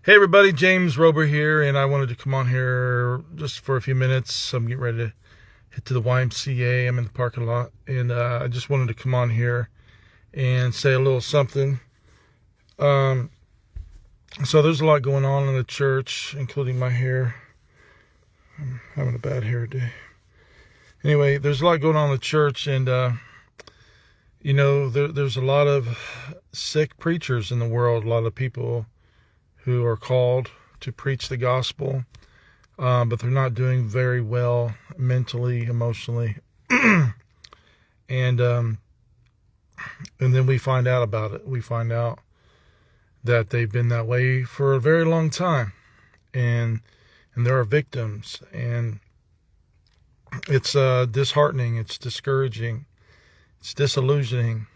Hey everybody, James Rober here, and I wanted to come on here just for a few minutes. I'm getting ready to head to the YMCA. I'm in the parking lot, and I just wanted to come on here and say a little something. So there's a lot going on in the church, including my hair. I'm having a bad hair day. Anyway, there's a lot going on in the church, and there's a lot of sick preachers in the world, a lot of people who are called to preach the gospel, but they're not doing very well mentally, emotionally. And then we find out about it. We find out that they've been that way for a very long time, and there are victims, and it's disheartening, it's discouraging, it's disillusioning,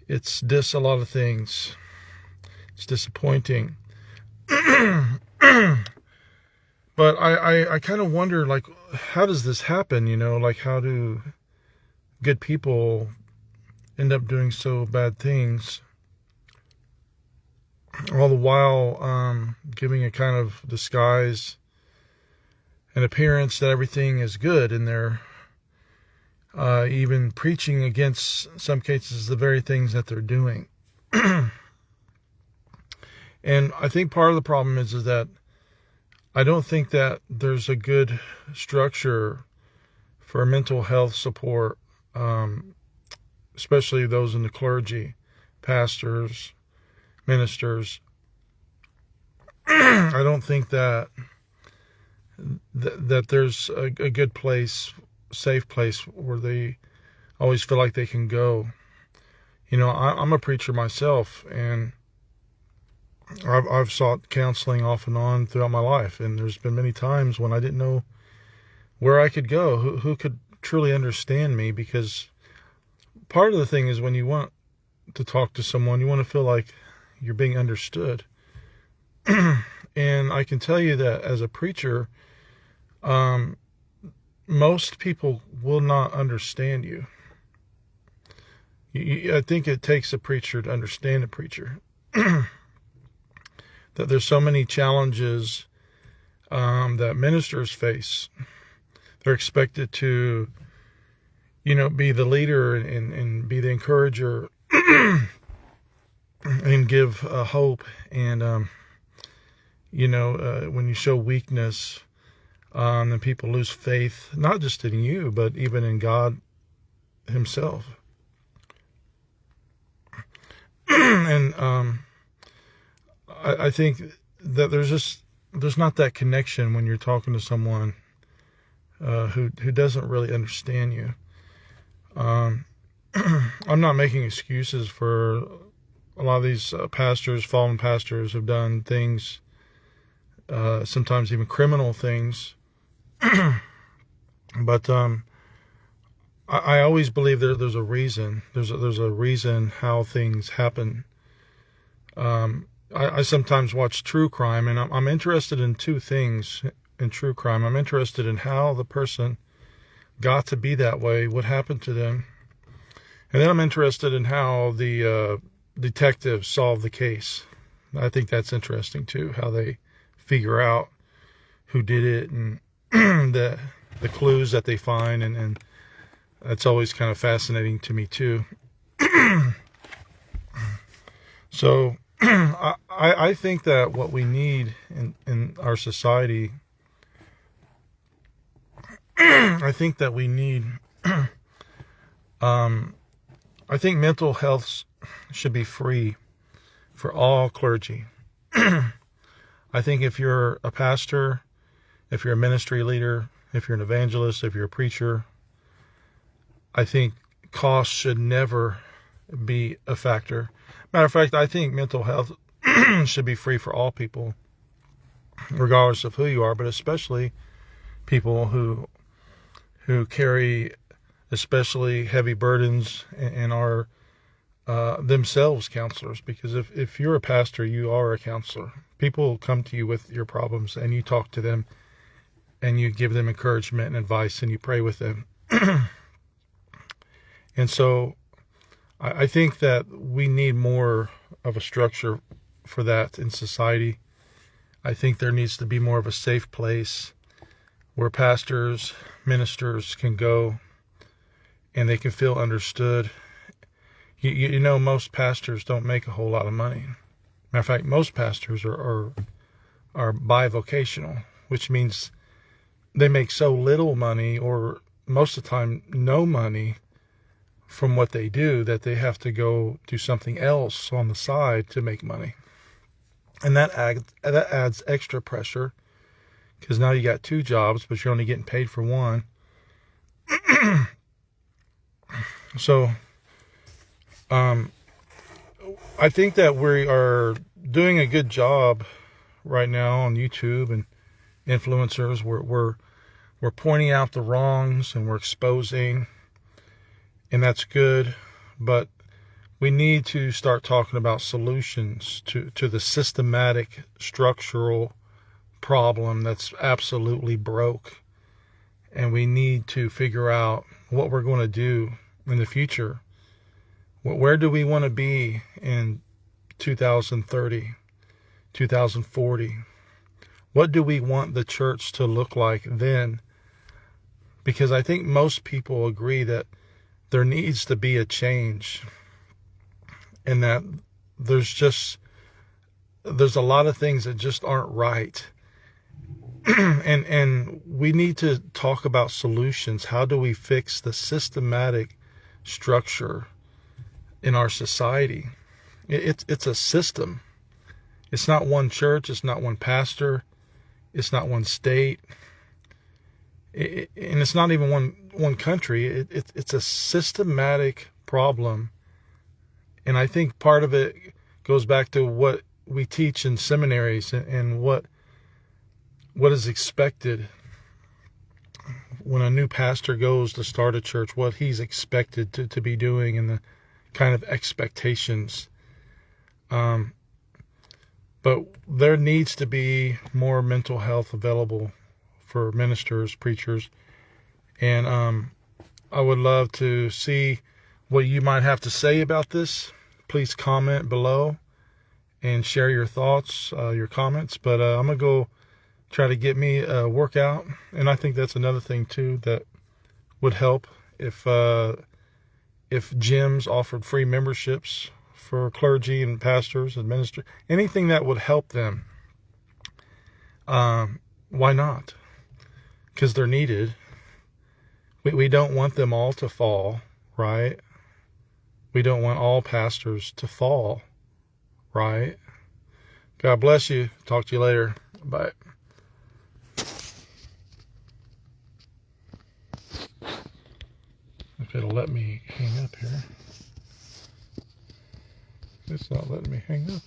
it's a lot of things. It's disappointing. But I kind of wonder, like, how does this happen? Like, how do good people end up doing so bad things, all the while giving a kind of disguise, an appearance that everything is good, and they're even preaching against, in some cases, the very things that they're doing. And I think part of the problem is that I don't think that there's a good structure for mental health support, especially those in the clergy, pastors, ministers. I don't think that there's a good place, safe place where they always feel like they can go. I'm a preacher myself, and I've sought counseling off and on throughout my life, and there's been many times when I didn't know where I could go, who could truly understand me, because part of the thing is when you want to talk to someone, you want to feel like you're being understood. And I can tell you that as a preacher, most people will not understand you. I think it takes a preacher to understand a preacher. That there's so many challenges that ministers face. They're expected to, be the leader and be the encourager and give hope. And, when you show weakness, then people lose faith, not just in you, but even in God himself. And I think that there's not that connection when you're talking to someone who doesn't really understand you. I'm not making excuses for a lot of these pastors, fallen pastors, who've done things, sometimes even criminal things. But I always believe there's a reason. There's a reason how things happen. I sometimes watch true crime, and I'm interested in two things in true crime. I'm interested in how the person got to be that way, what happened to them. And then I'm interested in how the detectives solve the case. I think that's interesting too, how they figure out who did it, and the clues that they find, and that's always kind of fascinating to me too. So I think that what we need in our society, I think mental health should be free for all clergy. I think if you're a pastor, if you're a ministry leader, if you're an evangelist, if you're a preacher, I think cost should never be a factor. Matter of fact, I think mental health should be free for all people, regardless of who you are, but especially people who carry especially heavy burdens and are themselves counselors. Because if you're a pastor, you are a counselor. People come to you with your problems, and you talk to them, and you give them encouragement and advice, and you pray with them. And so I think that we need more of a structure for that in society. I think there needs to be more of a safe place where pastors, ministers can go and they can feel understood. You know, most pastors don't make a whole lot of money. Matter of fact, most pastors are bivocational, which means they make so little money, or most of the time no money, from what they do, that they have to go do something else on the side to make money. And that adds extra pressure, because now you got two jobs, but you're only getting paid for one. So, I think that we are doing a good job right now on YouTube and influencers. We're pointing out the wrongs and we're exposing, and that's good. But we need to start talking about solutions to the systematic, structural problem that's absolutely broke. And we need to figure out what we're going to do in the future. Where do we want to be in 2030, 2040? What do we want the church to look like then? Because I think most people agree that there needs to be a change, and that there's a lot of things that just aren't right. and we need to talk about solutions. How do we fix the systematic structure in our society? It's a system. It's not one church. It's not one pastor. It's not one state. And it's not even one country. It's a systematic problem. And I think part of it goes back to what we teach in seminaries and what is expected when a new pastor goes to start a church, what he's expected to be doing, and the kind of expectations. But there needs to be more mental health available for ministers, preachers. And I would love to see what you might have to say about this. Please comment below and share your thoughts, your comments. But I'm going to go try to get me a workout. And I think that's another thing too that would help if gyms offered free memberships for clergy and pastors and ministers. Anything that would help them. Why not? Because they're needed. We don't want them all to fall, right? We don't want all pastors to fall, right? God bless you. Talk to you later. Bye. If it'll let me hang up here. It's not letting me hang up.